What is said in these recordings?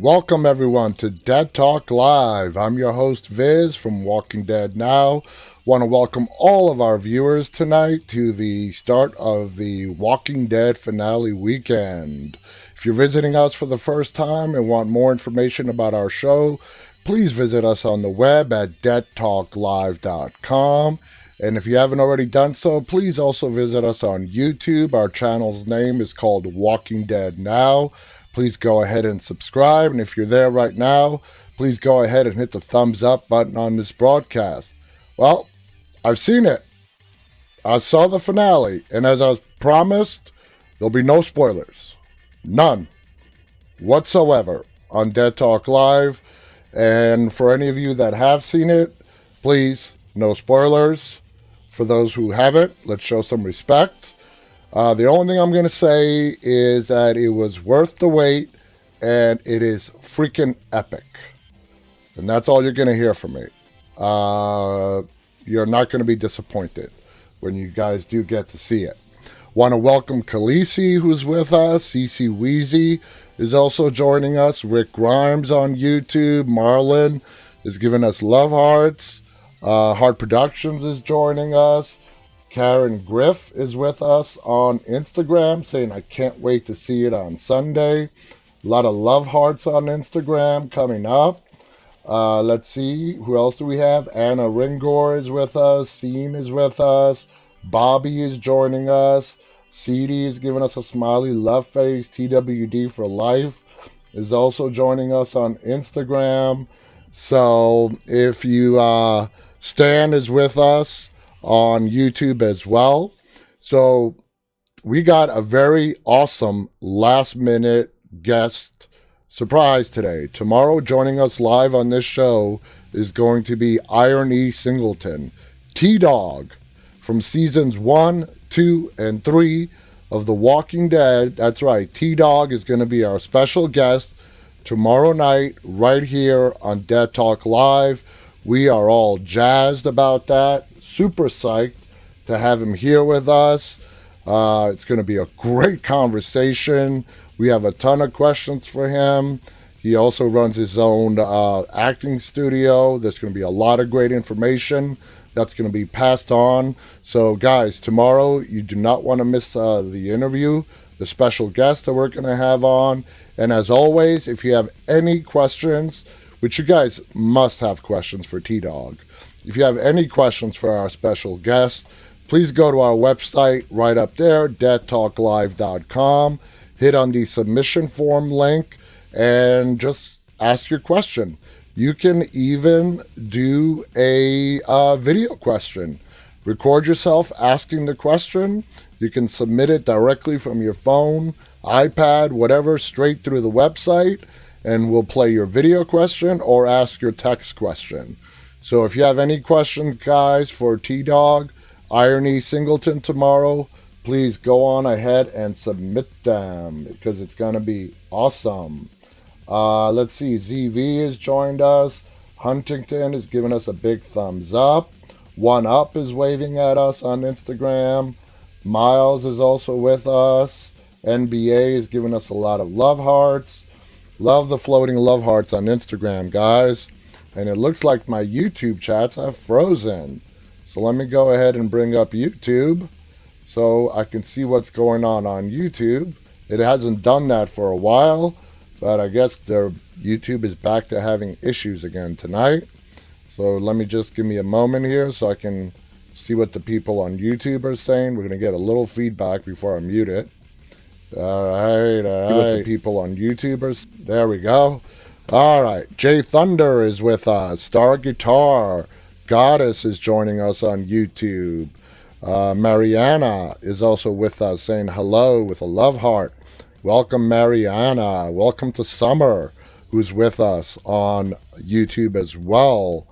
Welcome everyone to Dead Talk Live. I'm your host Viz from Walking Dead Now. Want to welcome all of our viewers tonight to the start of the Walking Dead finale weekend. If you're visiting us for the first time and want more information about our show, please visit us on the web at deadtalklive.com. And if you haven't already done so, please also visit us on YouTube. Our channel's name is called Walking Dead Now. Please go ahead and subscribe. And if you're there right now, please go ahead and hit the thumbs up button on this broadcast. Well, I've seen it. I saw the finale. And as I was promised, there'll be no spoilers. None whatsoever on Dead Talk Live. And for any of you that have seen it, please, no spoilers. For those who haven't, let's show some respect. The only thing I'm going to say is that it was worth the wait, and it is freaking epic. And that's all you're going to hear from me. You're not going to be disappointed when you guys do get to see it. Want to welcome Khaleesi, who's with us. Cece Weezy is also joining us. Rick Grimes on YouTube. Marlon is giving us love hearts. Heart Productions is joining us. Karen Griff is with us on Instagram saying, I can't wait to see it on Sunday. A lot of love hearts on Instagram coming up. Let's see. Who else do we have? Anna Ringor is with us. Scene is with us. Bobby is joining us. CD is giving us a smiley love face. TWD for life is also joining us on Instagram. So if you Stan is with us on YouTube as well. So we got a very awesome last minute guest surprise today. Tomorrow joining us live on this show is going to be Iron E. Singleton, T-Dog from seasons 1, 2, and 3 of The Walking Dead. That's right, T-Dog is going to be our special guest tomorrow night right here on Dead Talk Live. We are all jazzed about that. Super psyched to have him here with us. It's going to be a great conversation. We have a ton of questions for him. He also runs his own acting studio. There's going to be a lot of great information that's going to be passed on. So guys, tomorrow you do not want to miss the interview, the special guest that we're going to have on. And as always, if you have any questions, which you guys must have questions for T-Dog. If you have any questions for our special guest, please go to our website right up there, deadtalklive.com. Hit on the submission form link and just ask your question. You can even do a video question. Record yourself asking the question. You can submit it directly from your phone, iPad, whatever, straight through the website, and we'll play your video question or ask your text question. So if you have any questions, guys, for T-Dog, Iron E. Singleton tomorrow, please go on ahead and submit them because it's going to be awesome. Let's see. ZV has joined us. Huntington is giving us a big thumbs up. One Up is waving at us on Instagram. Miles is also with us. NBA is giving us a lot of love hearts. Love the floating love hearts on Instagram, guys. And it looks like my YouTube chats have frozen. So let me go ahead and bring up YouTube so I can see what's going on YouTube. It hasn't done that for a while, but I guess their YouTube is back to having issues again tonight. So let me just give me a moment here so I can see what the people on YouTube are saying. We're going to get a little feedback before I mute it. All right. What the people on YouTube are. There we go. All right, Jay Thunder is with us. Star Guitar Goddess is joining us on YouTube. Mariana is also with us saying hello with a love heart. Welcome, Mariana. Welcome to Summer, who's with us on YouTube as well.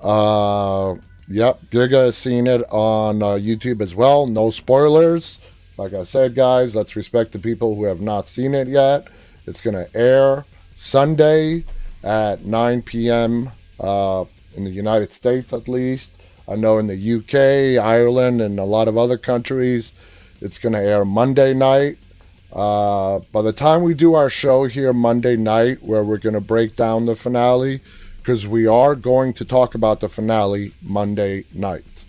Yep, Giga has seen it on YouTube as well. No spoilers. Like I said, guys, let's respect the people who have not seen it yet. It's going to air Sunday at 9 p.m. In the United States, at least. I know in the UK, Ireland, and a lot of other countries, it's going to air Monday night By the time we do our show here Monday night, where we're going to break down the finale, because we are going to talk about the finale Monday night.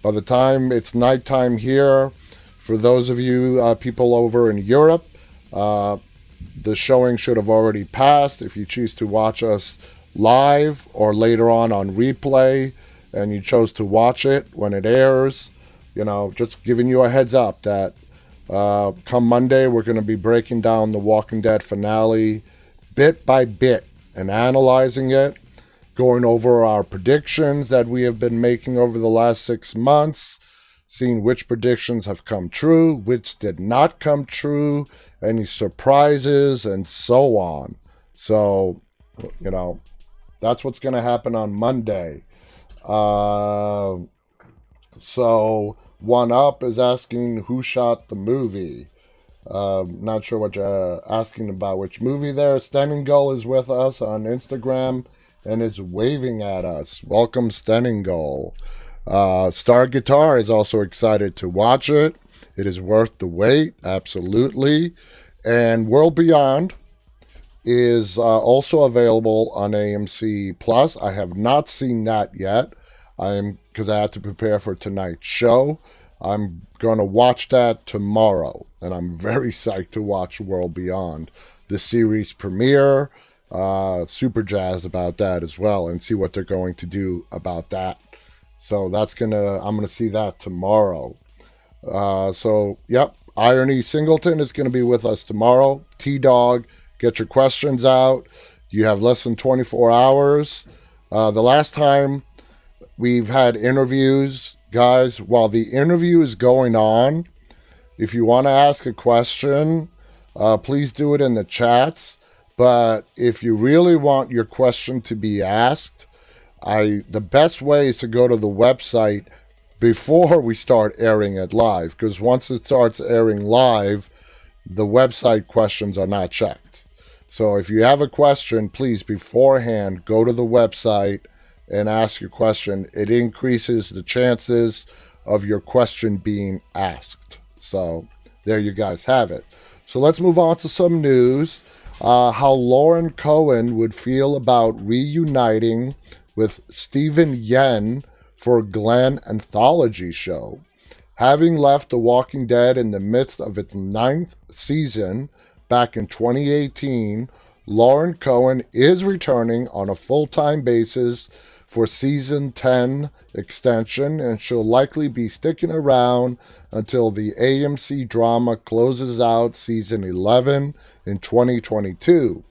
By the time it's nighttime here, for those of you people over in Europe, the showing should have already passed. If you choose to watch us live or later on replay, and you chose to watch it when it airs, just giving you a heads up that come Monday, we're going to be breaking down the Walking Dead finale bit by bit and analyzing it, going over our predictions that we have been making over the last 6 months, seeing which predictions have come true, which did not come true, any surprises, and so on. So, that's what's going to happen on Monday. So, One Up is asking who shot the movie. Not sure what you're asking about, which movie there. Stenningull is with us on Instagram and is waving at us. Welcome, Stenningull. Star Guitar is also excited to watch it. It is worth the wait, absolutely. And World Beyond is also available on AMC Plus. I have not seen that yet. Because I had to prepare for tonight's show. I'm going to watch that tomorrow, and I'm very psyched to watch World Beyond, the series premiere. Super jazzed about that as well, and see what they're going to do about that. So I'm gonna see that tomorrow. Irony Singleton is going to be with us tomorrow. T-Dog, get your questions out. You have less than 24 hours. The last time we've had interviews, guys, while the interview is going on, if you want to ask a question, please do it in the chats. But if you really want your question to be asked, the best way is to go to the website before we start airing it live, because once it starts airing live, the website questions are not checked. So if you have a question, please beforehand go to the website and ask your question. It increases the chances of your question being asked. So there you guys have it. So let's move on to some news. How Lauren Cohen would feel about reuniting with Steven Yeun for Glenn Anthology show. Having left The Walking Dead in the midst of its 9th season back in 2018, Lauren Cohen is returning on a full-time basis for season 10 extension, and she'll likely be sticking around until the AMC drama closes out season 11 in 2022.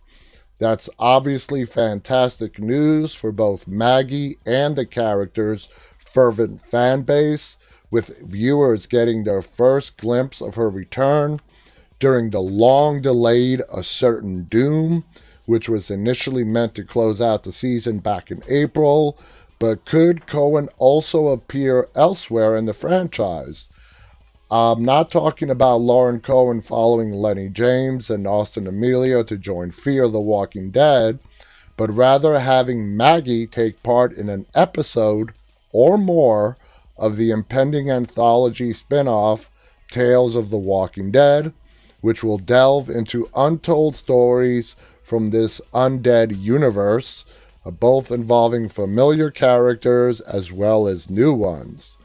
That's obviously fantastic news for both Maggie and the character's fervent fan base, with viewers getting their first glimpse of her return during the long-delayed A Certain Doom, which was initially meant to close out the season back in April. But could Cohen also appear elsewhere in the franchise? I'm not talking about Lauren Cohen following Lenny James and Austin Emilio to join Fear the Walking Dead, but rather having Maggie take part in an episode or more of the impending anthology spin-off Tales of the Walking Dead, which will delve into untold stories from this undead universe, both involving familiar characters as well as new ones.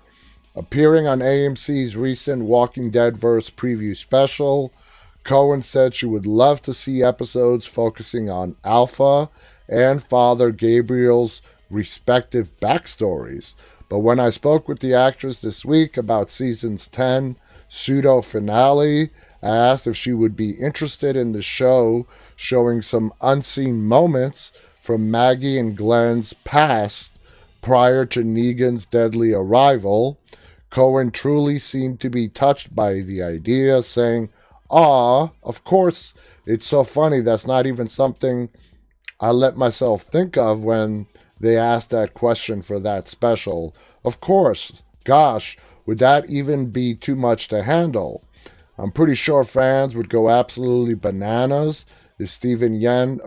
Appearing on AMC's recent Walking Dead-verse preview special, Cohen said she would love to see episodes focusing on Alpha and Father Gabriel's respective backstories. But when I spoke with the actress this week about season's 10 pseudo-finale, I asked if she would be interested in the show showing some unseen moments from Maggie and Glenn's past prior to Negan's deadly arrival. Cohen truly seemed to be touched by the idea, saying, "Aw, of course, it's so funny. That's not even something I let myself think of when they asked that question for that special. Of course, gosh, would that even be too much to handle? I'm pretty sure fans would go absolutely bananas if Steven Yeun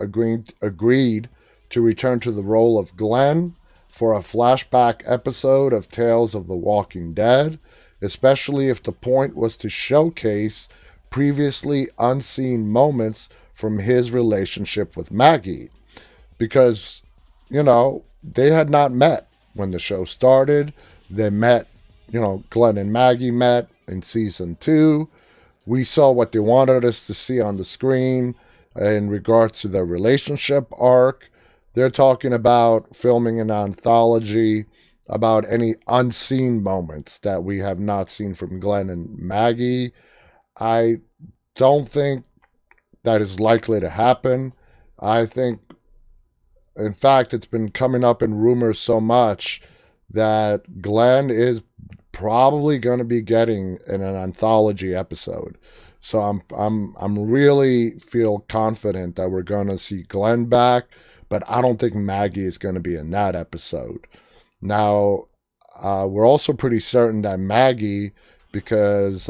agreed to return to the role of Glenn for a flashback episode of Tales of the Walking Dead, especially if the point was to showcase previously unseen moments from his relationship with Maggie. Because, they had not met when the show started. They met, Glenn and Maggie met in season 2. We saw what they wanted us to see on the screen in regards to their relationship arc. They're talking about filming an anthology about any unseen moments that we have not seen from Glenn and Maggie. I don't think that is likely to happen. I think, in fact, it's been coming up in rumors so much that Glenn is probably going to be getting an anthology episode. So I'm really feel confident that we're going to see Glenn back, but I don't think Maggie is going to be in that episode. Now, we're also pretty certain that Maggie, because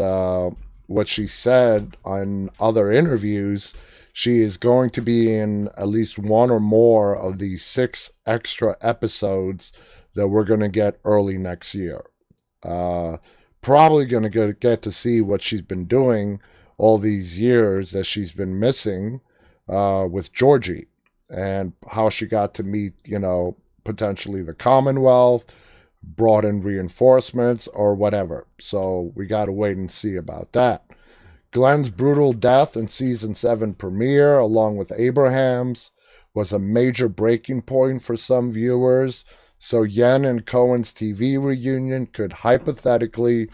what she said on other interviews, she is going to be in at least one or more of these 6 extra episodes that we're going to get early next year. Probably going to get to see what she's been doing all these years that she's been missing with Georgie, and how she got to meet, potentially the Commonwealth, brought in reinforcements or whatever. So we got to wait and see about that. Glenn's brutal death in season 7 premiere, along with Abraham's, was a major breaking point for some viewers. So Yen and Cohen's TV reunion could hypothetically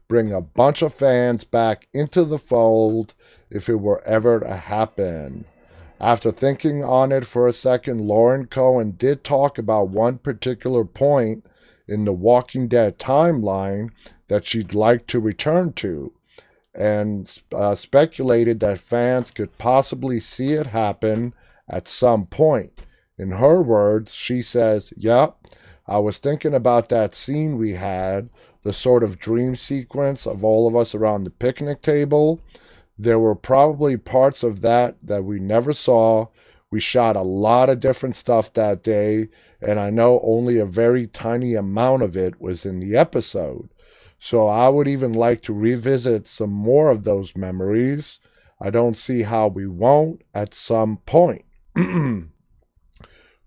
bring a bunch of fans back into the fold if it were ever to happen. After thinking on it for a second, Lauren Cohen did talk about one particular point in the Walking Dead timeline that she'd like to return to, and speculated that fans could possibly see it happen at some point. In her words, she says, "Yep, I was thinking about that scene we had, the sort of dream sequence of all of us around the picnic table. There were probably parts of that we never saw. We shot a lot of different stuff that day, and I know only a very tiny amount of it was in the episode. So I would even like to revisit some more of those memories. I don't see how we won't at some point."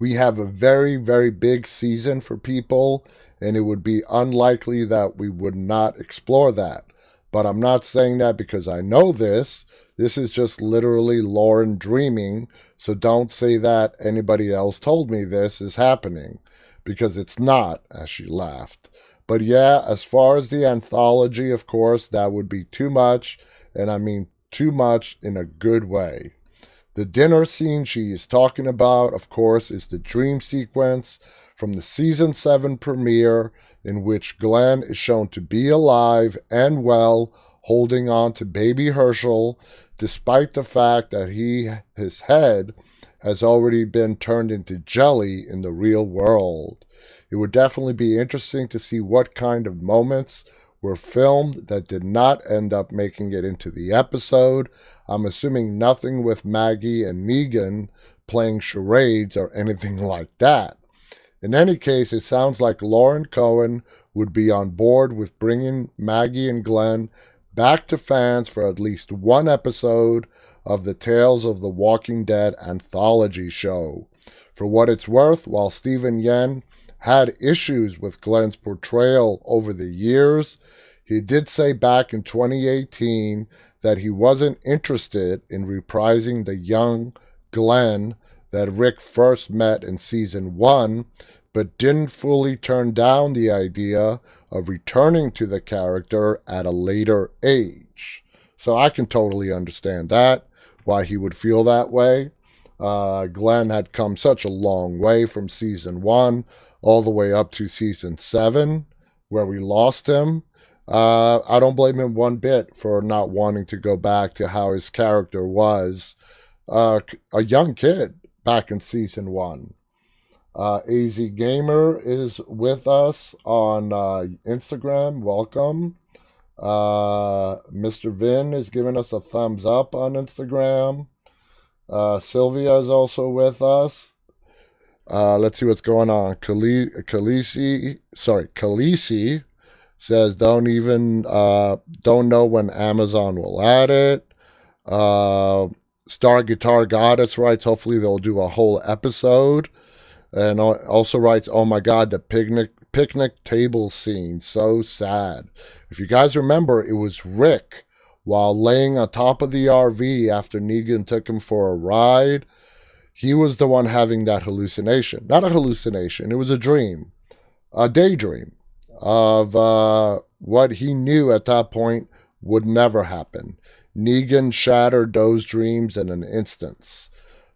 We have a very, very big season for people, and it would be unlikely that we would not explore that. But I'm not saying that because I know this. This is just literally Lauren dreaming, so don't say that anybody else told me this is happening, because it's not, as she laughed. But yeah, as far as the anthology, of course, that would be too much, and I mean too much in a good way. The dinner scene she is talking about, of course, is the dream sequence from the season 7 premiere, in which Glenn is shown to be alive and well, holding on to baby Herschel, despite the fact that his head has already been turned into jelly in the real world. It would definitely be interesting to see what kind of moments were filmed that did not end up making it into the episode. I'm assuming nothing with Maggie and Negan playing charades or anything like that. In any case, it sounds like Lauren Cohen would be on board with bringing Maggie and Glenn back to fans for at least one episode of the Tales of the Walking Dead anthology show. For what it's worth, while Steven Yeun had issues with Glenn's portrayal over the years, he did say back in 2018 that he wasn't interested in reprising the young Glenn that Rick first met in season 1, but didn't fully turn down the idea of returning to the character at a later age. So I can totally understand that, why he would feel that way. Glenn had come such a long way from season 1 all the way up to season 7, where we lost him. I don't blame him one bit for not wanting to go back to how his character was a young kid back in season 1. AZ Gamer is with us on Instagram. Welcome. Mr. Vin is giving us a thumbs up on Instagram. Sylvia is also with us. Let's see what's going on. Khaleesi says don't know when Amazon will add it. Uh, Star Guitar Goddess writes, hopefully they'll do a whole episode. And also writes, oh my God, the picnic table scene, so sad. If you guys remember, it was Rick, while laying on top of the RV after Negan took him for a ride. He was the one having that hallucination. Not a hallucination, it was a dream, a daydream of what he knew at that point would never happen. Negan shattered those dreams in an instant.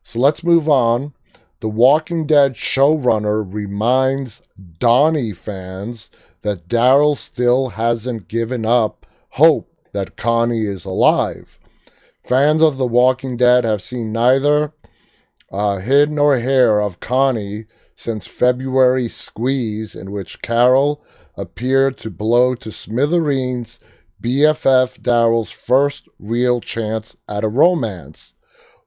So let's move on. The Walking Dead showrunner reminds Donnie fans that Daryl still hasn't given up hope that Connie is alive. Fans of The Walking Dead have seen neither head nor hair of Connie since February Squeeze, in which Carol appeared to blow to smithereens BFF Daryl's first real chance at a romance.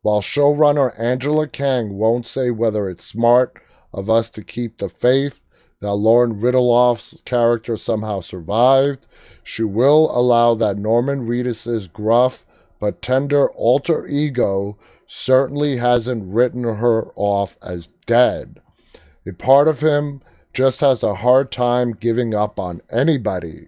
While showrunner Angela Kang won't say whether it's smart of us to keep the faith that Lauren Ridloff's character somehow survived, she will allow that Norman Reedus' gruff but tender alter ego certainly hasn't written her off as dead. A part of him just has a hard time giving up on anybody.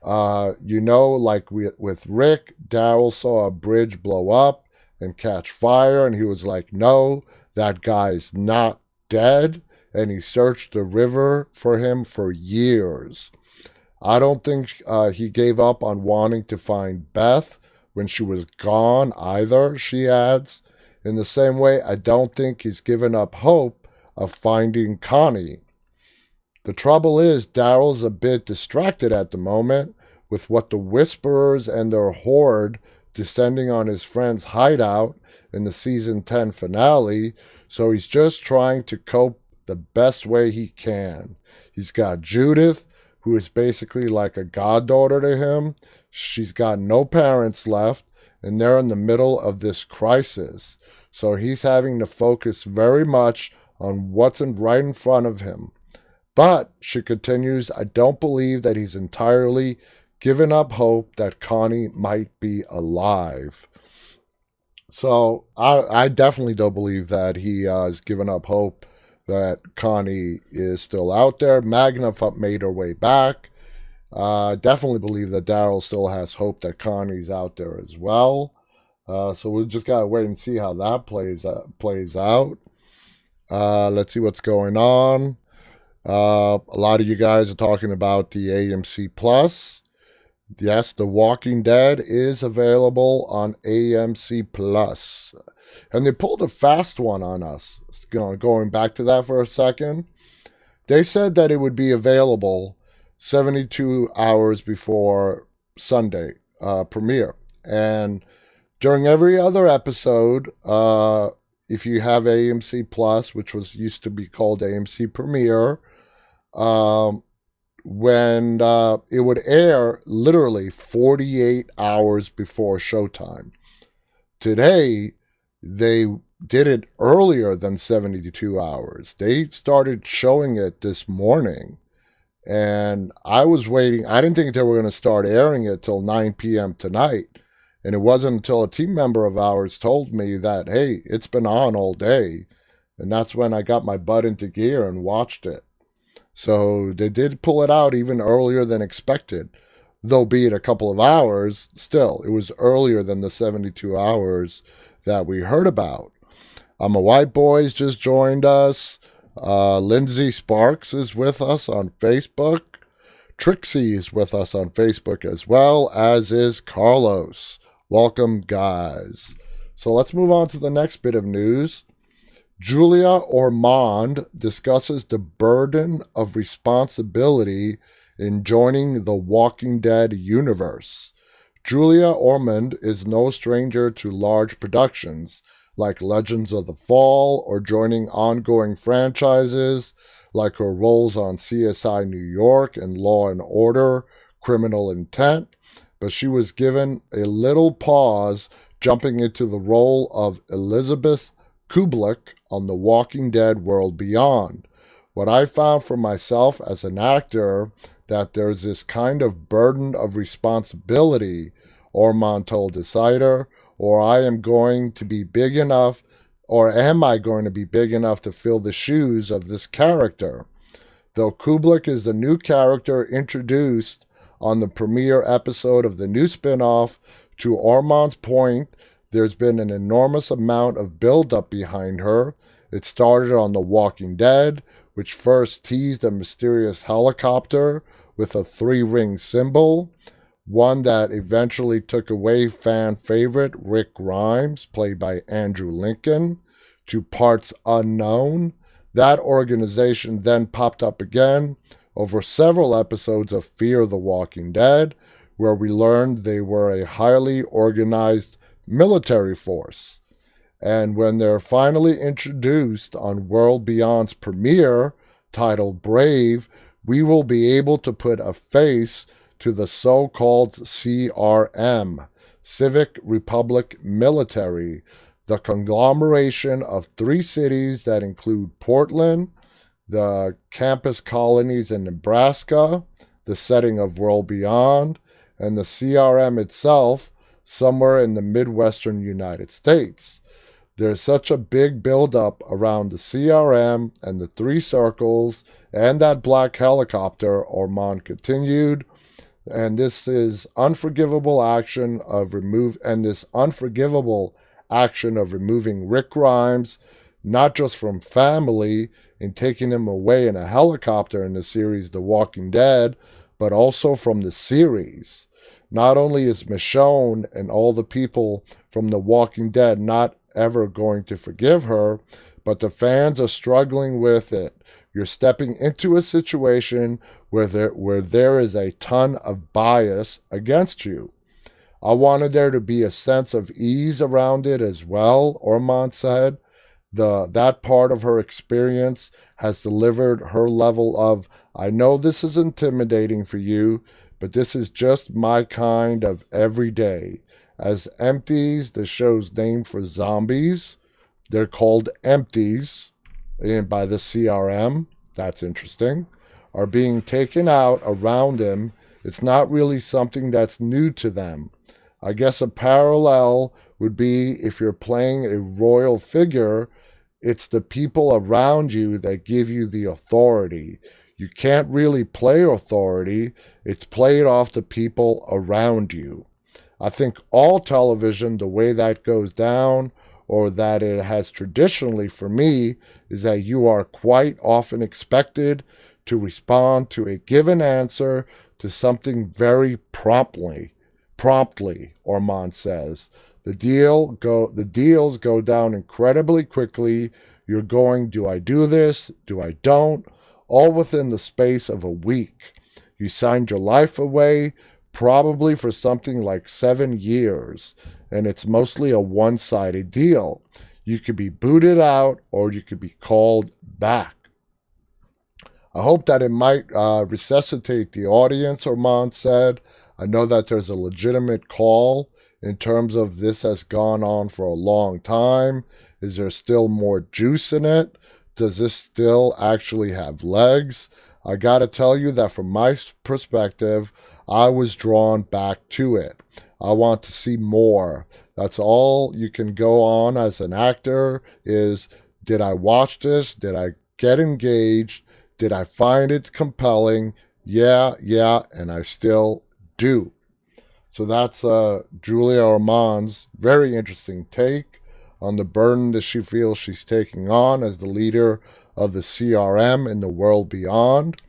Like with Rick, Daryl saw a bridge blow up and catch fire, and he was like, no, that guy's not dead, and he searched the river for him for years. I don't think he gave up on wanting to find Beth when she was gone either, she adds. In the same way, I don't think he's given up hope of finding Connie. The trouble is, Daryl's a bit distracted at the moment with what the Whisperers and their horde descending on his friend's hideout in the season 10 finale, so he's just trying to cope the best way he can. He's got Judith, who is basically like a goddaughter to him. She's got no parents left, and they're in the middle of this crisis. So he's having to focus very much on what's right in front of him. But, she continues, I don't believe that he's entirely given up hope that Connie might be alive. So I definitely don't believe that he has given up hope that Connie is still out there. Magna made her way back. Definitely believe that Daryl still has hope that Connie's out there as well. So we just gotta wait and see how that plays out. Let's see what's going on. A lot of you guys are talking about the AMC Plus. Yes, The Walking Dead is available on AMC Plus. And they pulled a fast one on us. Going back to that for a second. They said that it would be available 72 hours before Sunday premiere. And during every other episode, if you have AMC Plus, which used to be called AMC Premiere, when it would air literally 48 hours before showtime. Today, they did it earlier than 72 hours. They started showing it this morning, and I was waiting. I didn't think they were going to start airing it till 9 p.m. tonight, and it wasn't until a team member of ours told me that, hey, it's been on all day, and that's when I got my butt into gear and watched it. So they did pull it out even earlier than expected. Though be it a couple of hours, still, it was earlier than the 72 hours that we heard about. I'm a White Boys just joined us. Lindsay Sparks is with us on Facebook. Trixie is with us on Facebook as well, as is Carlos. Welcome, guys. So let's move on to the next bit of news. Julia Ormond discusses the burden of responsibility in joining the Walking Dead universe. Julia Ormond is no stranger to large productions like Legends of the Fall or joining ongoing franchises like her roles on CSI New York and Law and Order, Criminal Intent, but she was given a little pause jumping into the role of Elizabeth Kublik on The Walking Dead World Beyond. What I found for myself as an actor, that there's this kind of burden of responsibility, Ormond told Decider, or I am going to be big enough, or am I going to be big enough to fill the shoes of this character? Though Kublek is the new character introduced on the premiere episode of the new spin-off, to Armand's point, there's been an enormous amount of build-up behind her. It started on The Walking Dead, which first teased a mysterious helicopter with a 3-ring symbol, one that eventually took away fan favorite Rick Grimes, played by Andrew Lincoln, to parts unknown. That organization then popped up again over several episodes of Fear the Walking Dead, where we learned they were a highly organized military force. And when they're finally introduced on World Beyond's premiere, titled Brave, we will be able to put a face to the so-called CRM, Civic Republic Military, the conglomeration of 3 cities that include Portland, the campus colonies in Nebraska, the setting of World Beyond, and the CRM itself somewhere in the Midwestern United States. There's such a big buildup around the CRM and the 3 circles and that black helicopter, Ormond continued, and this unforgivable action of removing Rick Grimes, not just from family and taking him away in a helicopter in the series The Walking Dead, but also from the series. Not only is Michonne and all the people from The Walking Dead not ever going to forgive her, but the fans are struggling with it. You're stepping into a situation where there is a ton of bias against you. I wanted there to be a sense of ease around it as well, Ormond said. That part of her experience has delivered her level of, I know this is intimidating for you, but this is just my kind of everyday. As Empties, the show's name for zombies, they're called Empties by the CRM, that's interesting, are being taken out around them. It's not really something that's new to them. I guess a parallel would be if you're playing a royal figure, it's the people around you that give you the authority. You can't really play authority. It's played off the people around you. I think all television, the way that goes down, or that it has traditionally for me, is that you are quite often expected to respond to a given answer to something very promptly, Ormond says. The deals go down incredibly quickly. You're going, do I do this? Do I don't? All within the space of a week. You signed your life away, probably for something like 7 years, and it's mostly a one-sided deal. You could be booted out or you could be called back. I hope that it might resuscitate the audience, Ormond said. I know that there's a legitimate call in terms of this has gone on for a long time. Is there still more juice in it? Does this still actually have legs? I gotta tell you that from my perspective, I was drawn back to it. I want to see more. That's all you can go on as an actor is, did I watch this? Did I get engaged? Did I find it compelling? Yeah, and I still do. So that's Julia Ormond's very interesting take on the burden that she feels she's taking on as the leader of the CRM in the world beyond,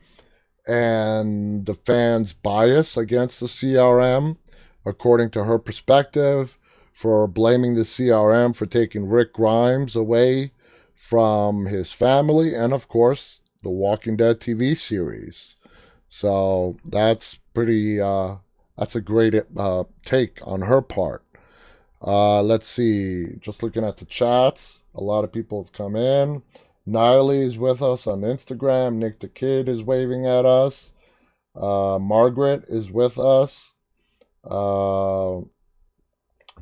and the fans' bias against the CRM, according to her perspective, for blaming the CRM for taking Rick Grimes away from his family, and of course, the Walking Dead TV series. So that's that's a great take on her part. Let's see, just looking at the chats, a lot of people have come in. Niley is with us on Instagram. Nick the Kid is waving at us. Margaret is with us.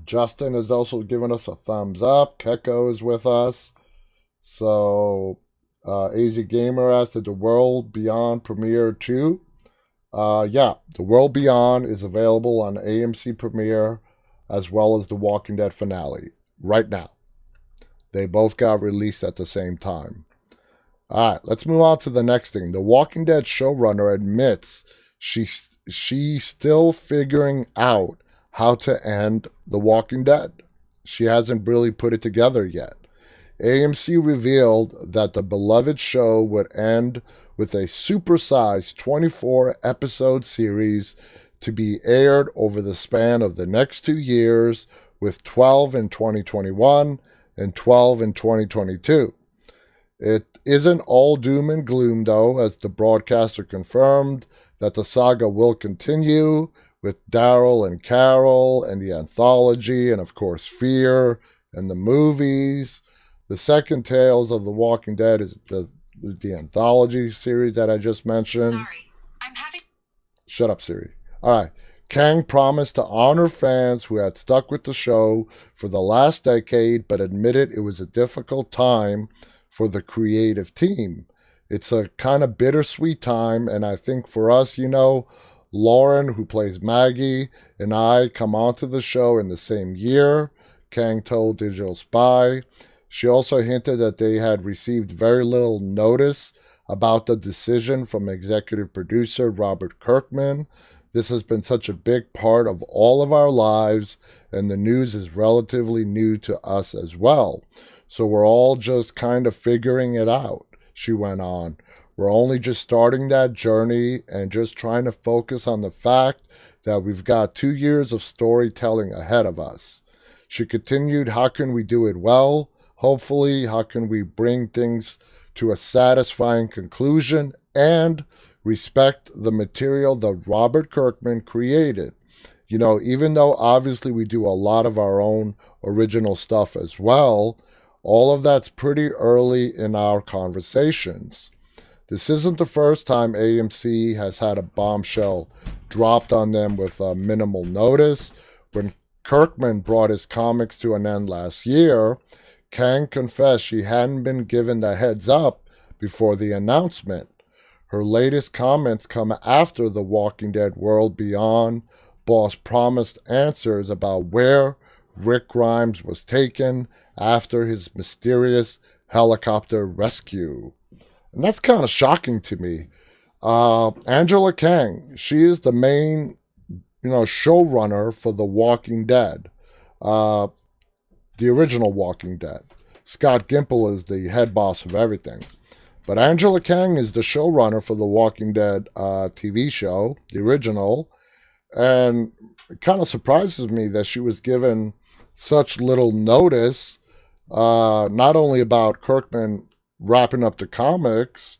Justin has also given us a thumbs up. Keko is with us. So, AZ Gamer asked, did The World Beyond premiere too? Yeah, The World Beyond is available on AMC Premiere as well as The Walking Dead finale, right now. They both got released at the same time. All right, let's move on to the next thing. The Walking Dead showrunner admits she's still figuring out how to end The Walking Dead. She hasn't really put it together yet. AMC revealed that the beloved show would end with a supersized 24-episode series to be aired over the span of the next 2 years, with 12 in 2021 and 12 in 2022. It isn't all doom and gloom, though, as the broadcaster confirmed that the saga will continue with Daryl and Carol and the Anthology and, of course, Fear and the movies. The second Tales of the Walking Dead is the Anthology series that I just mentioned. Sorry, I'm having... Shut up, Siri. All right. Kang promised to honor fans who had stuck with the show for the last decade, but admitted it was a difficult time for the creative team. It's a kind of bittersweet time, and I think for us, Lauren, who plays Maggie, and I come onto the show in the same year, Kang told Digital Spy. She also hinted that they had received very little notice about the decision from executive producer Robert Kirkman. This has been such a big part of all of our lives, and the news is relatively new to us as well. So we're all just kind of figuring it out, she went on. We're only just starting that journey and just trying to focus on the fact that we've got 2 years of storytelling ahead of us. She continued, how can we do it well? Hopefully, how can we bring things to a satisfying conclusion and respect the material that Robert Kirkman created? Even though obviously we do a lot of our own original stuff as well, all of that's pretty early in our conversations. This isn't the first time AMC has had a bombshell dropped on them with minimal notice. When Kirkman brought his comics to an end last year, Kang confessed she hadn't been given the heads up before the announcement. Her latest comments come after The Walking Dead World Beyond boss promised answers about where Rick Grimes was taken after his mysterious helicopter rescue. And that's kind of shocking to me. Angela Kang, she is the main, showrunner for The Walking Dead. The original Walking Dead. Scott Gimple is the head boss of everything. But Angela Kang is the showrunner for the Walking Dead TV show, the original. And it kind of surprises me that she was given such little notice, not only about Kirkman wrapping up the comics,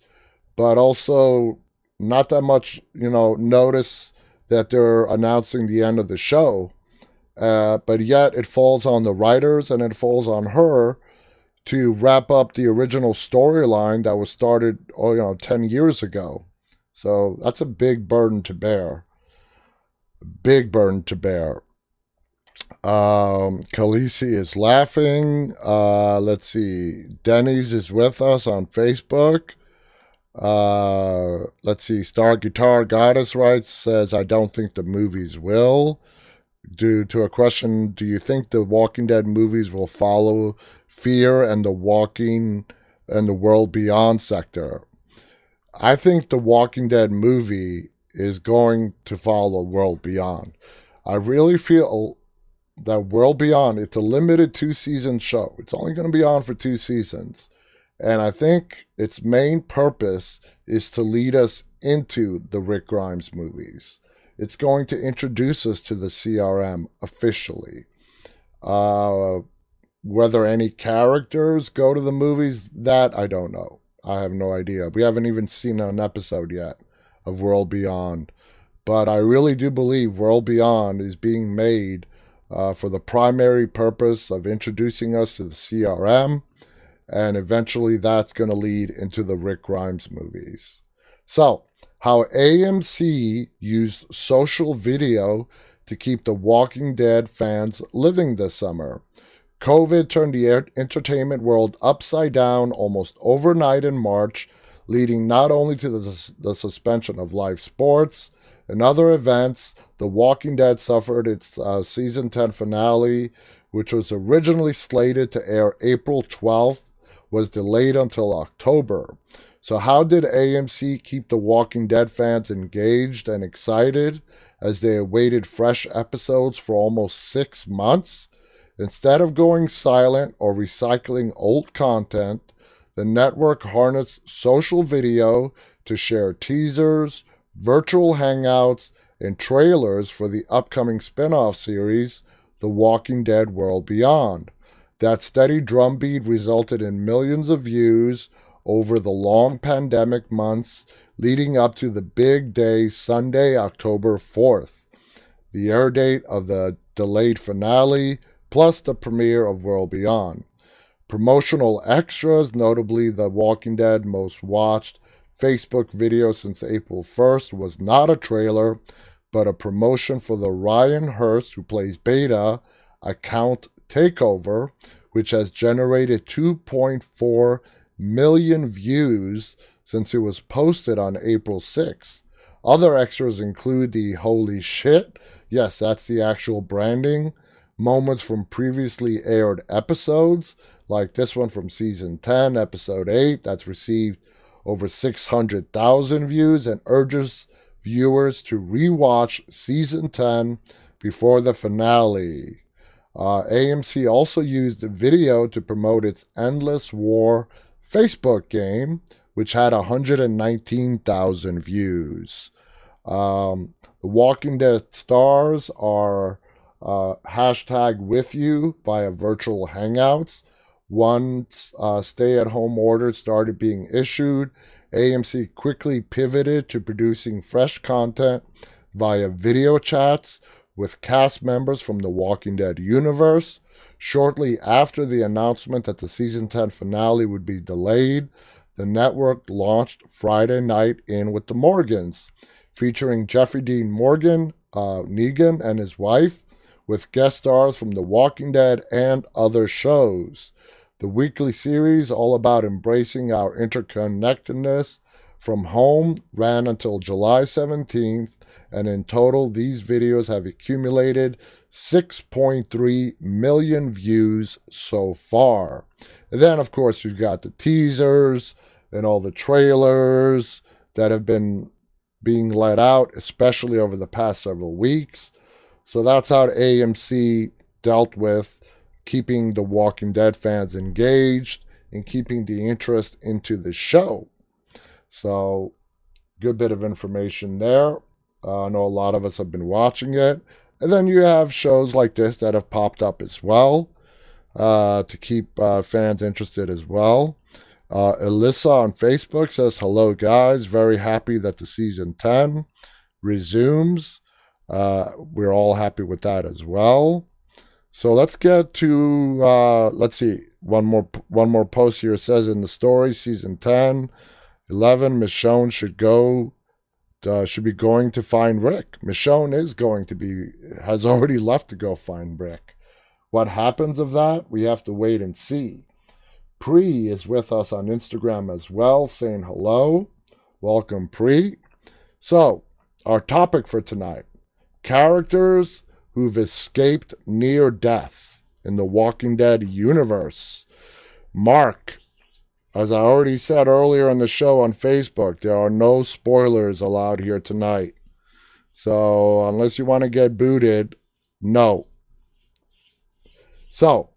but also not that much, notice that they're announcing the end of the show. But yet it falls on the writers and it falls on her to wrap up the original storyline that was started, 10 years ago. So that's a big burden to bear. Big burden to bear. Khaleesi is laughing. Let's see. Denny's is with us on Facebook. Let's see. Star Guitar Goddess writes, says, I don't think the movies will. Due to a question, do you think the Walking Dead movies will follow Fear and the Walking and the World Beyond sector? I think the Walking Dead movie is going to follow World Beyond. I really feel that World Beyond, it's a limited 2-season show. It's only going to be on for 2 seasons. And I think its main purpose is to lead us into the Rick Grimes movies. It's going to introduce us to the CRM officially. Whether any characters go to the movies, that I don't know. I have no idea. We haven't even seen an episode yet of World Beyond. But I really do believe World Beyond is being made for the primary purpose of introducing us to the CRM. And eventually that's going to lead into the Rick Grimes movies. So, how AMC used social video to keep the Walking Dead fans living this summer. COVID turned the entertainment world upside down almost overnight in March, leading not only to the suspension of live sports and other events, The Walking Dead suffered its season 10 finale, which was originally slated to air April 12th, was delayed until October. So how did AMC keep the Walking Dead fans engaged and excited as they awaited fresh episodes for almost 6 months? Instead of going silent or recycling old content, the network harnessed social video to share teasers, virtual hangouts, and trailers for the upcoming spin-off series, The Walking Dead World Beyond. That steady drumbeat resulted in millions of views over the long pandemic months leading up to the big day Sunday, October 4th, the air date of the delayed finale, plus the premiere of World Beyond. Promotional extras, notably the Walking Dead most watched Facebook video since April 1st, was not a trailer, but a promotion for the Ryan Hurst, who plays Beta, account takeover, which has generated 2.4 million views since it was posted on April 6th. Other extras include the holy shit, yes, that's the actual branding, moments from previously aired episodes, like this one from Season 10, Episode 8, that's received over 600,000 views and urges viewers to rewatch Season 10 before the finale. AMC also used the video to promote its Endless War Facebook game, which had 119,000 views. The Walking Dead stars are hashtag with you via virtual hangouts. Once stay-at-home orders started being issued, AMC quickly pivoted to producing fresh content via video chats with cast members from the Walking Dead universe. Shortly after the announcement that the Season 10 finale would be delayed, the network launched Friday Night In with the Morgans, featuring Jeffrey Dean Morgan, Negan, and his wife, with guest stars from The Walking Dead and other shows. The weekly series, all about embracing our interconnectedness from home, ran until July 17th, and in total, these videos have accumulated 6.3 million views so far. And then, of course, you've got the teasers and all the trailers that have been being let out, especially over the past several weeks. So that's how AMC dealt with keeping the Walking Dead fans engaged and keeping the interest into the show. So, good bit of information there. I know a lot of us have been watching it. And then you have shows like this that have popped up as well to keep fans interested as well. Alyssa on Facebook says, hello guys, very happy that the season 10 resumes. We're all happy with that as well. So let's get to, let's see, one more post here. It says in the story, season 10, 11, Michonne should be going to find Rick. Michonne has already left to go find Rick. What happens of that? We have to wait and see. Pri is with us on Instagram as well, saying hello. Welcome, Pri. So, our topic for tonight, characters who've escaped near death in the Walking Dead universe. Mark, as I already said earlier in the show on Facebook, there are no spoilers allowed here tonight. So, unless you want to get booted, no. So,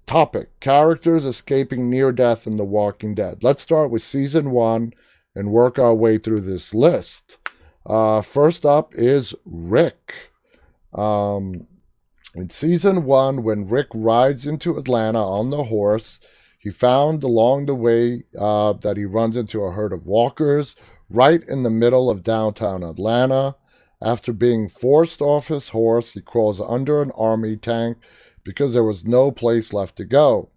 topic, characters escaping near death in The Walking Dead. Let's start with Season 1 and work our way through this list. First up is Rick. In Season 1, when Rick rides into Atlanta on the horse, he found along the way that he runs into a herd of walkers right in the middle of downtown Atlanta. After being forced off his horse, he crawls under an army tank because there was no place left to go.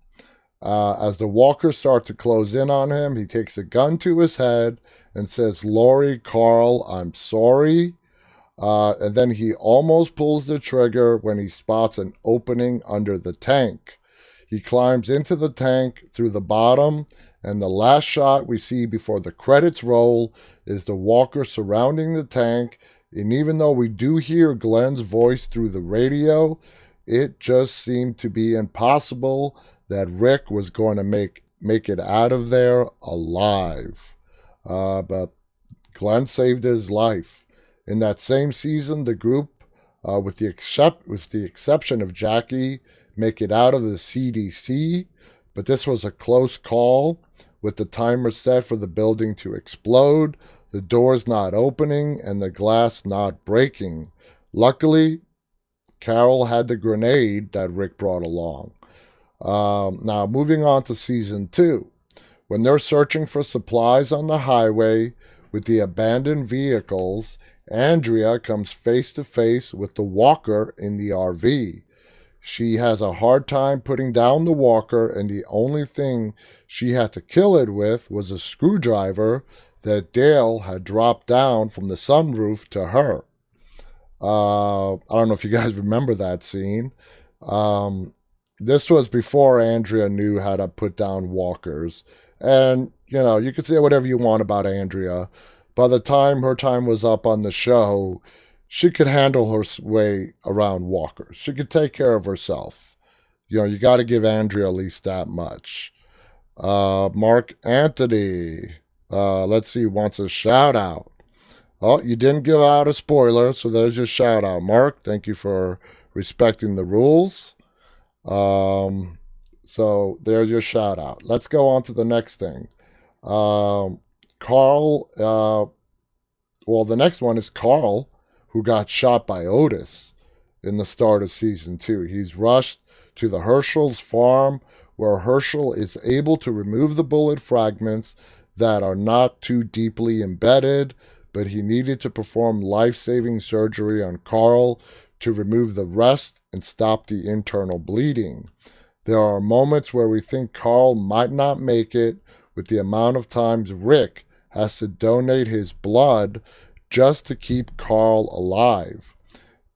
As the walkers start to close in on him, he takes a gun to his head and says, Lori, Carl, I'm sorry. And then he almost pulls the trigger when he spots an opening under the tank. He climbs into the tank through the bottom, and the last shot we see before the credits roll is the walker surrounding the tank And even though we do hear Glenn's voice through the radio, it just seemed to be impossible that Rick was going to make it out of there alive. But Glenn saved his life. In that same season, the group, with the exception of Jackie, make it out of the CDC, but this was a close call, with the timer set for the building to explode, the doors not opening, and the glass not breaking. Luckily, Carol had the grenade that Rick brought along. Now, moving on to season 2. When they're searching for supplies on the highway with the abandoned vehicles, Andrea comes face to face with the walker in the RV. She has a hard time putting down the walker, and the only thing she had to kill it with was a screwdriver that Dale had dropped down from the sunroof to her. I don't know if you guys remember that scene. This was before Andrea knew how to put down walkers. And, you could say whatever you want about Andrea. By the time her time was up on the show, she could handle her way around walkers. She could take care of herself. You got to give Andrea at least that much. Mark Anthony, let's see, wants a shout out. Oh, you didn't give out a spoiler, so there's your shout out, Mark. Thank you for respecting the rules. So there's your shout out. Let's go on to the next thing. Carl, the next one is Carl, who got shot by Otis in the start of season 2. He's rushed to the Herschel's farm, where Herschel is able to remove the bullet fragments that are not too deeply embedded, but he needed to perform life-saving surgery on Carl to remove the rest and stop the internal bleeding. There are moments where we think Carl might not make it, with the amount of times Rick has to donate his blood just to keep Carl alive.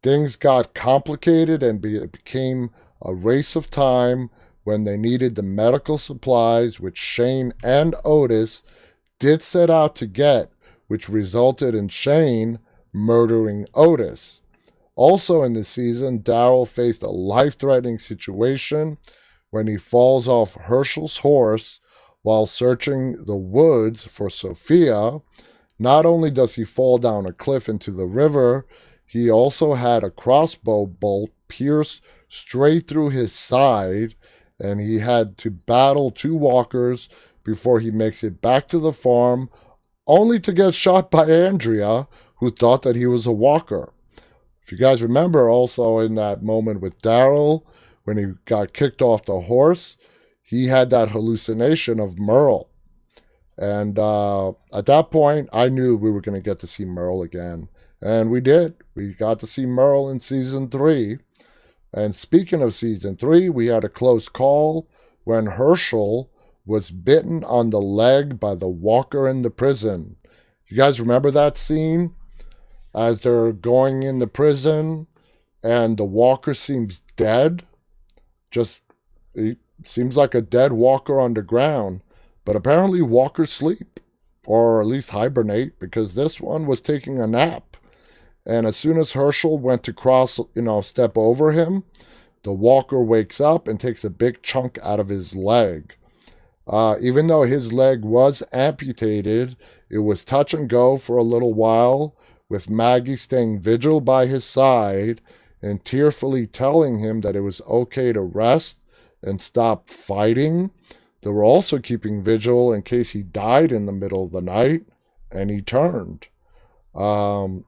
Things got complicated, and it became a race of time when they needed the medical supplies which Shane and Otis did set out to get, which resulted in Shane murdering Otis. Also in this season, Daryl faced a life-threatening situation when he falls off Herschel's horse while searching the woods for Sophia. Not only does he fall down a cliff into the river, he also had a crossbow bolt pierced straight through his side, and he had to battle 2 walkers before he makes it back to the farm, only to get shot by Andrea, who thought that he was a walker. If you guys remember, also in that moment with Daryl, when he got kicked off the horse, he had that hallucination of Merle. And at that point, I knew we were going to get to see Merle again. And we did. We got to see Merle in season 3. And speaking of season 3, we had a close call when Herschel was bitten on the leg by the walker in the prison. You guys remember that scene? As they're going in the prison and the walker seems dead. It seems like a dead walker on the ground. But apparently walkers sleep, or at least hibernate, because this one was taking a nap. And as soon as Herschel went to step over him, the walker wakes up and takes a big chunk out of his leg. Even though his leg was amputated, it was touch and go for a little while, with Maggie staying vigil by his side and tearfully telling him that it was okay to rest and stop fighting. They were also keeping vigil in case he died in the middle of the night, and he turned. In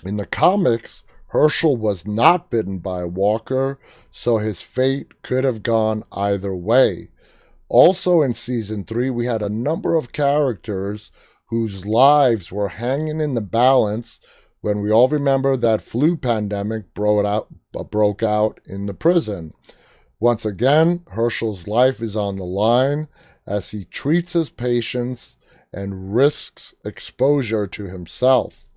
the comics, Herschel was not bitten by a walker, so his fate could have gone either way. Also in season 3, we had a number of characters whose lives were hanging in the balance when we all remember that flu pandemic broke out in the prison. Once again, Herschel's life is on the line as he treats his patients and risks exposure to himself.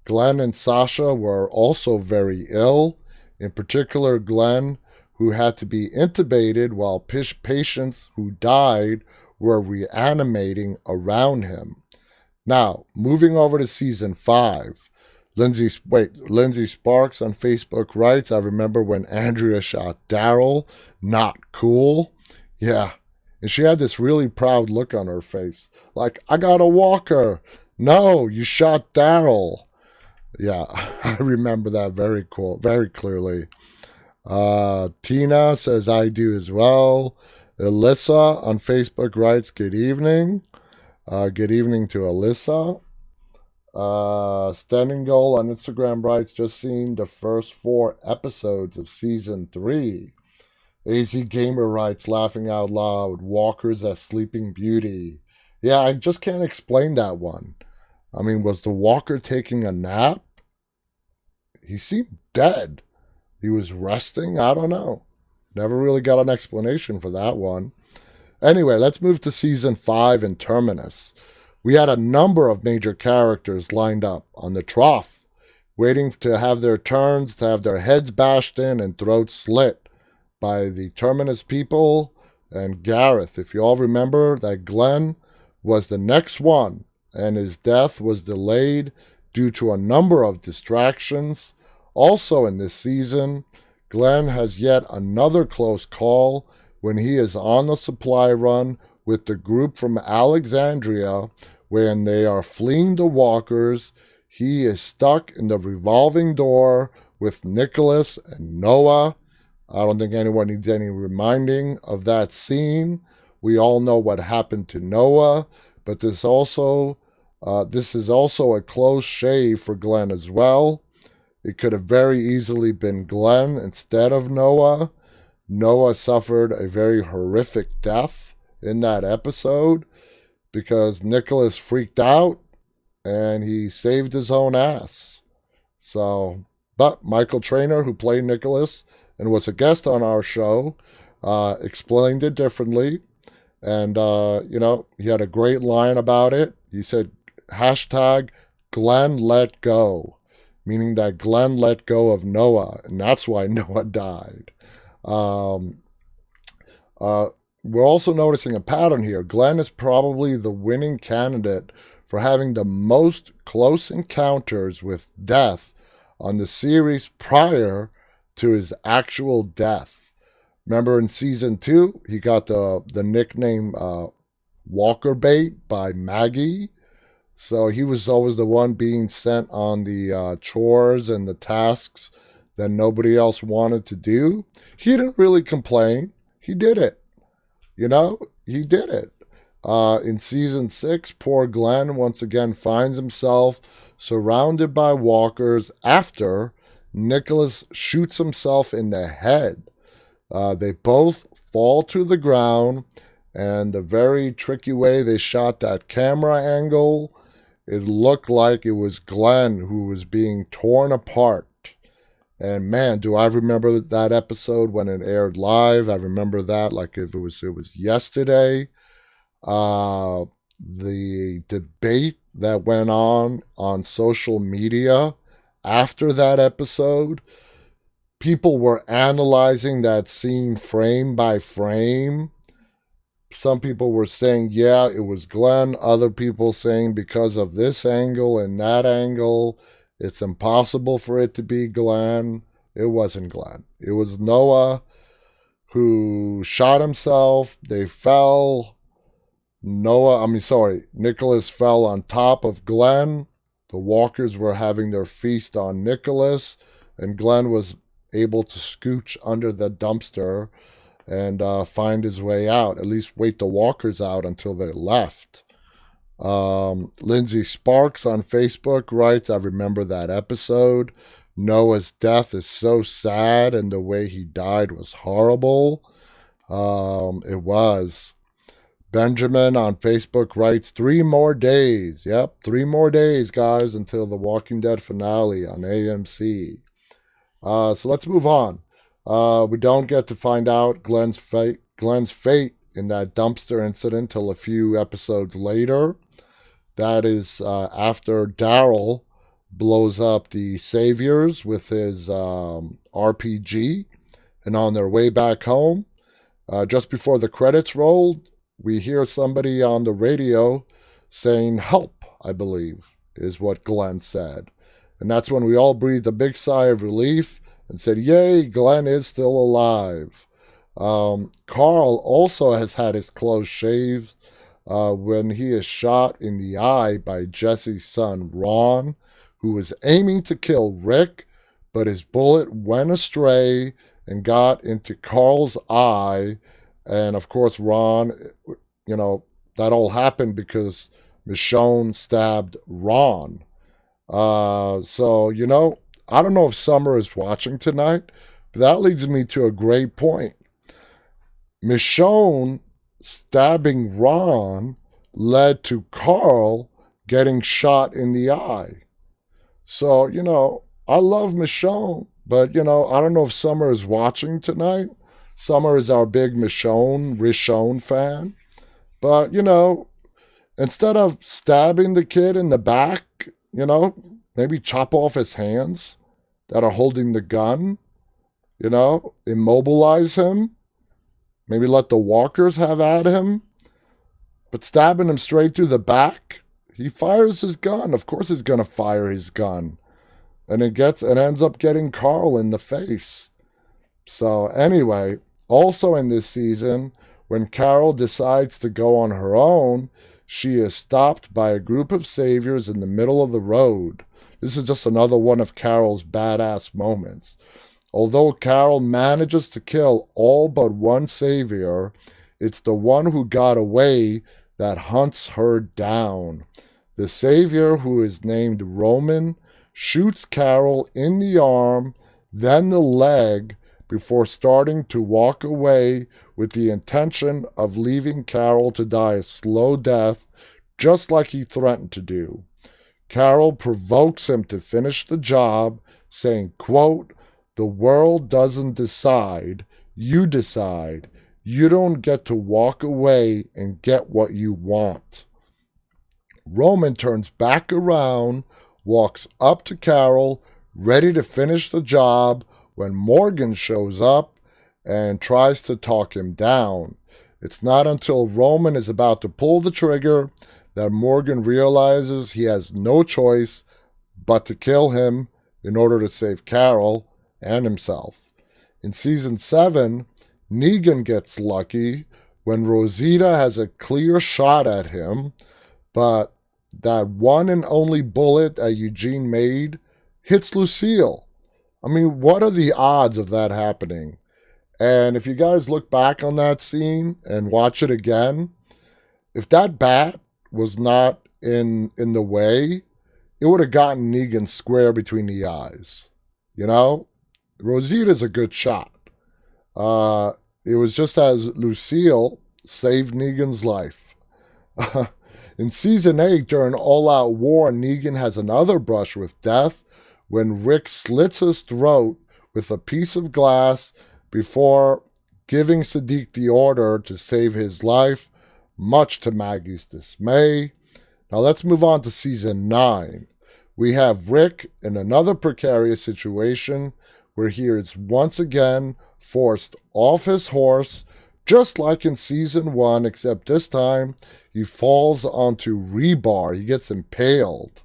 Glenn and Sasha were also very ill, in particular Glenn, who had to be intubated while patients who died were reanimating around him. Now, moving over to season 5, Lindsay Sparks on Facebook writes, I remember when Andrea shot Daryl. Not cool. Yeah. And she had this really proud look on her face. Like, I got a walker. No, you shot Daryl. Yeah, I remember that very clearly. Tina says, I do as well. Alyssa on Facebook writes, good evening. Good evening to Alyssa. Standing Goal on Instagram writes, just seen the first 4 episodes of season 3. AZ Gamer writes, laughing out loud, Walker's as Sleeping Beauty. Yeah, I just can't explain that one. I mean, was the Walker taking a nap? He seemed dead. He was resting? I don't know. Never really got an explanation for that one. Anyway, let's move to season 5 in Terminus. We had a number of major characters lined up on the trough, waiting to have their turns, to have their heads bashed in and throats slit by the Terminus people and Gareth. If you all remember that Glenn was the next one, and his death was delayed due to a number of distractions. Also in this season, Glenn has yet another close call when he is on the supply run with the group from Alexandria. When they are fleeing the walkers, he is stuck in the revolving door with Nicholas and Noah. I don't think anyone needs any reminding of that scene. We all know what happened to Noah, but this is also a close shave for Glenn as well. It could have very easily been Glenn instead of Noah. Noah suffered a very horrific death in that episode because Nicholas freaked out and he saved his own ass. So, but Michael Traynor, who played Nicholas and was a guest on our show, explained it differently. And, he had a great line about it. He said, hashtag Glenn let go, meaning that Glenn let go of Noah, and that's why Noah died. We're also noticing a pattern here. Glenn is probably the winning candidate for having the most close encounters with death on the series prior to his actual death. Remember in season 2, he got the nickname Walker Bait by Maggie. So he was always the one being sent on the chores and the tasks that nobody else wanted to do. He didn't really complain. He did it. He did it. In season 6, poor Glenn once again finds himself surrounded by walkers after Nicholas shoots himself in the head. They both fall to the ground, and the very tricky way they shot that camera angle, it looked like it was Glenn who was being torn apart. And man, do I remember that episode when it aired live. I remember that like if it was yesterday. The debate that went on social media after that episode, people were analyzing that scene frame by frame. Some people were saying, yeah, it was Glenn. Other people saying because of this angle and that angle, it's impossible for it to be Glenn. It wasn't Glenn. It was Noah who shot himself. They fell. Nicholas fell on top of Glenn. The walkers were having their feast on Nicholas, and Glenn was able to scooch under the dumpster and find his way out, at least wait the walkers out until they left. Lindsay Sparks on Facebook writes, I remember that episode. Noah's death is so sad, and the way he died was horrible. It was. Benjamin on Facebook writes, 3 more days. Yep, 3 more days, guys, until the Walking Dead finale on AMC. So let's move on. We don't get to find out Glenn's fate in that dumpster incident till a few episodes later. That is after Daryl blows up the Saviors with his RPG. And on their way back home, just before the credits rolled, we hear somebody on the radio saying, help, I believe, is what Glenn said. And that's when we all breathed a big sigh of relief and said, yay, Glenn is still alive. Carl also has had his clothes shaved when he is shot in the eye by Jesse's son, Ron, who was aiming to kill Rick, but his bullet went astray and got into Carl's eye. And of course, Ron, that all happened because Michonne stabbed Ron. So, I don't know if Summer is watching tonight, but that leads me to a great point. Michonne stabbing Ron led to Carl getting shot in the eye. So, I love Michonne, but, I don't know if Summer is watching tonight. Summer is our big Rishon fan. But, instead of stabbing the kid in the back, maybe chop off his hands that are holding the gun, immobilize him, maybe let the walkers have at him, but stabbing him straight through the back, he fires his gun. Of course he's going to fire his gun. And it ends up getting Carl in the face. So anyway, also in this season, when Carol decides to go on her own, she is stopped by a group of saviors in the middle of the road. This is just another one of Carol's badass moments. Although Carol manages to kill all but one savior, it's the one who got away that hunts her down. The savior, who is named Roman, shoots Carol in the arm, then the leg, before starting to walk away with the intention of leaving Carol to die a slow death, just like he threatened to do. Carol provokes him to finish the job, saying, quote, "The world doesn't decide, you decide. You don't get to walk away and get what you want." Roman turns back around, walks up to Carol, ready to finish the job, when Morgan shows up and tries to talk him down. It's not until Roman is about to pull the trigger that Morgan realizes he has no choice but to kill him in order to save Carol and himself. In season 7, Negan gets lucky when Rosita has a clear shot at him, but that one and only bullet that Eugene made hits Lucille. I mean, what are the odds of that happening? And if you guys look back on that scene and watch it again, if that bat was not in the way, it would have gotten Negan square between the eyes. Rosita's a good shot. It was just as Lucille saved Negan's life. In season 8, during All Out War, Negan has another brush with death when Rick slits his throat with a piece of glass before giving Sadiq the order to save his life, much to Maggie's dismay. Now let's move on to season 9. We have Rick in another precarious situation where he is once again forced off his horse, just like in season 1, except this time he falls onto rebar. He gets impaled.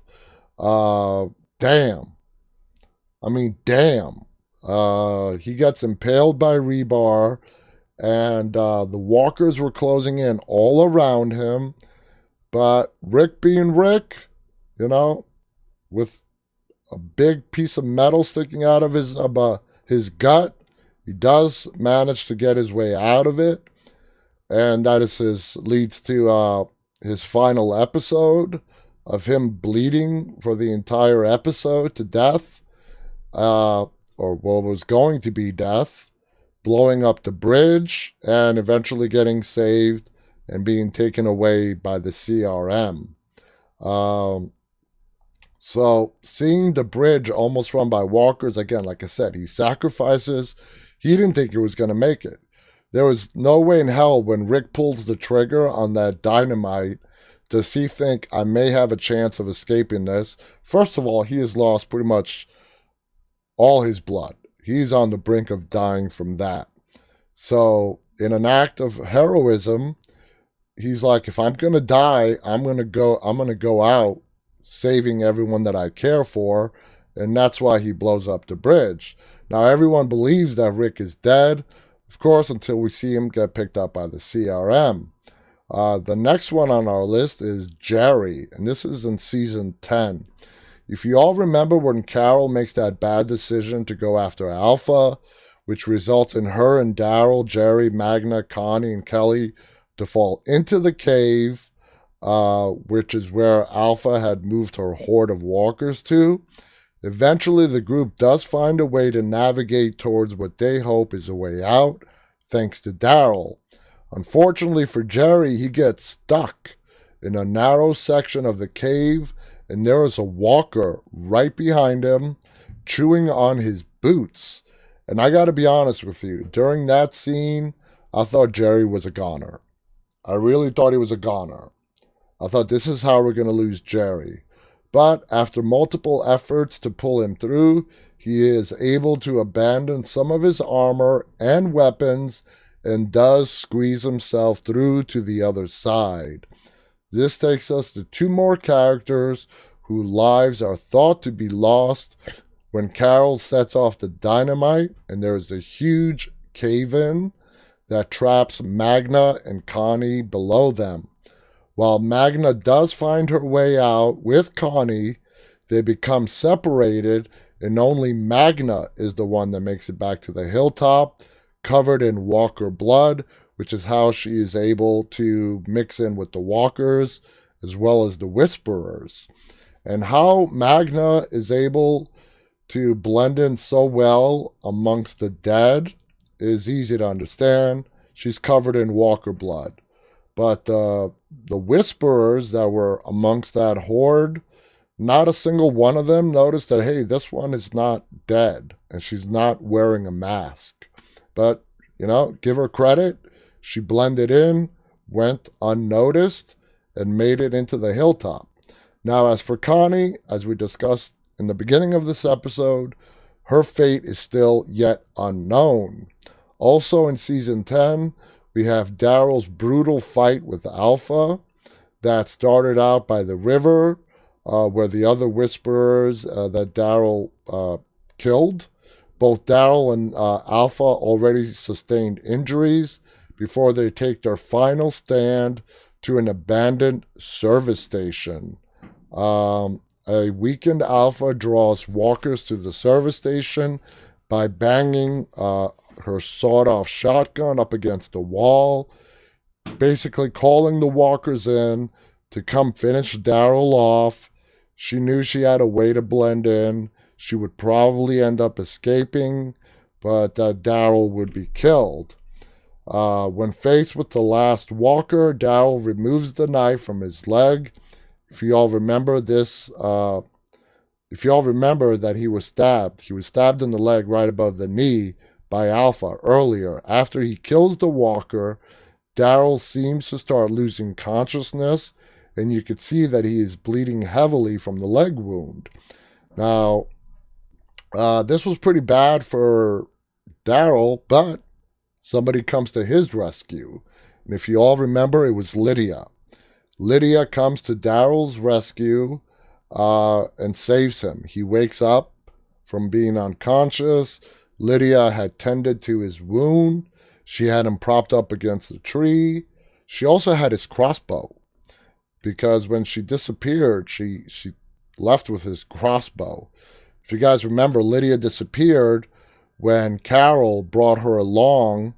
Damn. He gets impaled by rebar, and the walkers were closing in all around him. But Rick being Rick, with a big piece of metal sticking out of his gut, he does manage to get his way out of it. And that leads to his final episode of him bleeding for the entire episode to death. Or what was going to be death, blowing up the bridge, and eventually getting saved and being taken away by the CRM. So seeing the bridge almost run by walkers, again, like I said, he sacrifices. He didn't think he was going to make it. There was no way in hell when Rick pulls the trigger on that dynamite does he think, I may have a chance of escaping this. First of all, he has lost pretty much all his blood. He's on the brink of dying from that. So in an act of heroism, he's like, if I'm going to die, I'm going to go out saving everyone that I care for. and that's why he blows up the bridge. Now, everyone believes that Rick is dead, of course, until we see him get picked up by the CRM. The next one on our list is Jerry, and this is in season 10. If you all remember when Carol makes that bad decision to go after Alpha, which results in her and Daryl, Jerry, Magna, Connie, and Kelly to fall into the cave, which is where Alpha had moved her horde of walkers to. Eventually, the group does find a way to navigate towards what they hope is a way out, thanks to Daryl. Unfortunately for Jerry, he gets stuck in a narrow section of the cave, and there is a walker right behind him, chewing on his boots. And I gotta be honest with you, during that scene, I thought Jerry was a goner. I really thought he was a goner. I thought this is how we're gonna lose Jerry. But after multiple efforts to pull him through, he is able to abandon some of his armor and weapons and does squeeze himself through to the other side. This takes us to two more characters whose lives are thought to be lost when Carol sets off the dynamite and there is a huge cave-in that traps Magna and Connie below them. While Magna does find her way out with Connie, they become separated, and only Magna is the one that makes it back to the hilltop, covered in walker blood, which is how she is able to mix in with the walkers as well as the whisperers. And how Magna is able to blend in so well amongst the dead is easy to understand. She's covered in walker blood. But the whisperers that were amongst that horde, not a single one of them noticed that, hey, this one is not dead and she's not wearing a mask. But, give her credit. She blended in, went unnoticed, and made it into the hilltop. Now, as for Connie, as we discussed in the beginning of this episode, her fate is still yet unknown. Also in season 10, we have Daryl's brutal fight with Alpha that started out by the river, where the other whisperers that Daryl killed. Both Daryl and Alpha already sustained injuries before they take their final stand to an abandoned service station. A weakened Alpha draws walkers to the service station by banging her sawed-off shotgun up against the wall, basically calling the walkers in to come finish Daryl off. She knew she had a way to blend in. She would probably end up escaping, but Daryl would be killed. When faced with the last walker, Daryl removes the knife from his leg. If you all remember this, if you all remember that he was stabbed in the leg right above the knee by Alpha earlier. After he kills the walker, Daryl seems to start losing consciousness, and you could see that he is bleeding heavily from the leg wound. Now, this was pretty bad for Daryl, but somebody comes to his rescue. And if you all remember, it was Lydia. Lydia comes to Daryl's rescue and saves him. He wakes up from being unconscious. Lydia had tended to his wound. She had him propped up against the tree. She also had his crossbow, because when she disappeared, she left with his crossbow. If you guys remember, Lydia disappeared when Carol brought her along.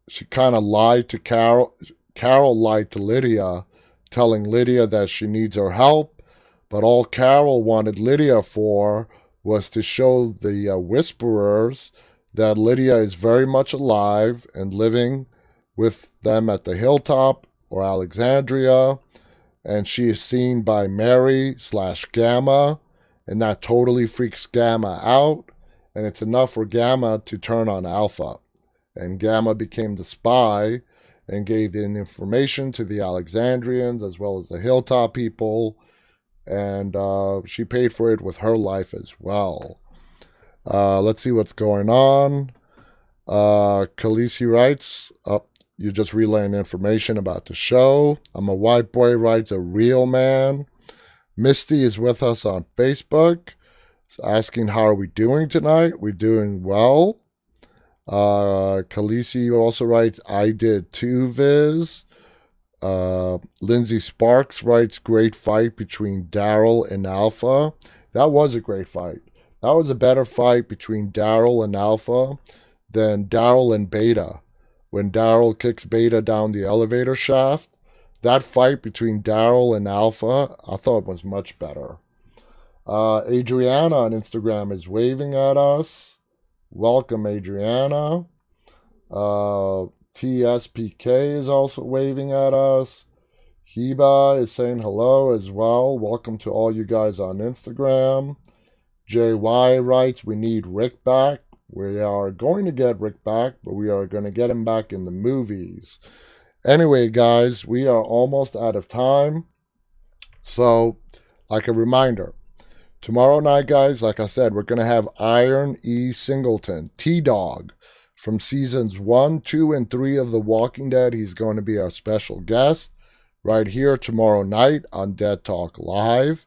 She kind of lied to Carol. Carol lied to Lydia, telling Lydia that she needs her help. But all Carol wanted Lydia for was to show the whisperers that Lydia is very much alive and living with them at the hilltop or Alexandria, and she is seen by Mary/Gamma, and that totally freaks Gamma out, and it's enough for Gamma to turn on Alpha. And Gamma became the spy and gave the information to the Alexandrians as well as the hilltop people, and she paid for it with her life as well. Let's see what's going on. Khaleesi writes, you're just relaying information about the show. I'm a white boy writes, a real man. Misty is with us on Facebook. It's asking how are we doing tonight. We're doing well. Khaleesi also writes, I did too, Viz. Lindsay Sparks writes, great fight between Daryl and Alpha. That was a great fight. That was a better fight between Daryl and Alpha than Daryl and Beta. When Daryl kicks Beta down the elevator shaft, that fight between Daryl and Alpha, I thought was much better. Adriana on Instagram is waving at us. Welcome, Adriana. TSPK is also waving at us. Heba is saying hello as well. Welcome to all you guys on Instagram. JY writes, we need Rick back. We are going to get Rick back, but we are going to get him back in the movies. Anyway, guys, we are almost out of time. So, like a reminder, tomorrow night, guys, like I said, we're going to have Iron E. Singleton, T-Dog, from seasons 1, 2, and 3 of The Walking Dead. He's going to be our special guest right here tomorrow night on Dead Talk Live.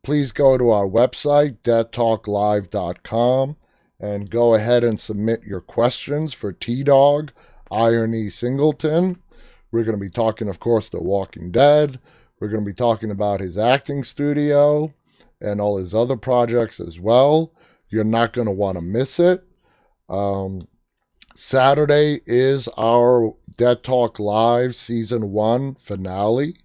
Please go to our website, deadtalklive.com, and go ahead and submit your questions for T-Dog, Iron E. Singleton. We're going to be talking, of course, The Walking Dead. We're going to be talking about his acting studio and all his other projects as well. You're not going to want to miss it. Saturday is our Dead Talk Live Season 1 finale.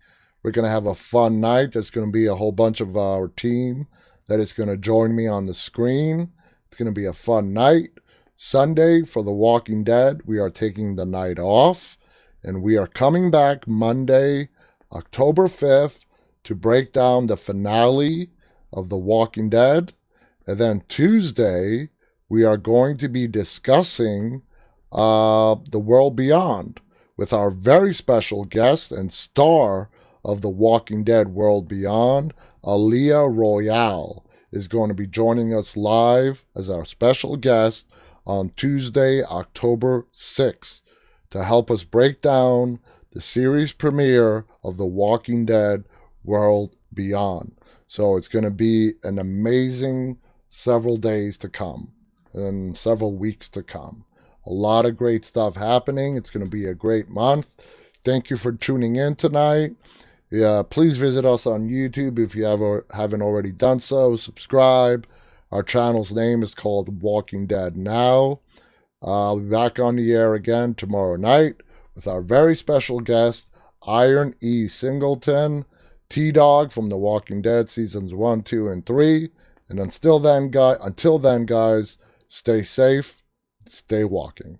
We're going to have a fun night. There's going to be a whole bunch of our team that is going to join me on the screen. It's going to be a fun night. Sunday, for The Walking Dead, we are taking the night off. And we are coming back Monday, October 5th, to break down the finale of The Walking Dead. And then Tuesday, we are going to be discussing The World Beyond with our very special guest and star of The Walking Dead World Beyond, Aaliyah Royale, is going to be joining us live as our special guest on Tuesday, October 6th, to help us break down the series premiere of The Walking Dead World Beyond. So it's going to be an amazing several days to come and several weeks to come. A lot of great stuff happening. It's going to be a great month. Thank you for tuning in tonight. Please visit us on YouTube if you haven't already done so. Subscribe. Our channel's name is called Walking Dead Now. I'll be back on the air again tomorrow night with our very special guest, Iron E. Singleton, T-Dog from The Walking Dead Seasons 1, 2, and 3. And until then, guys, stay safe, stay walking.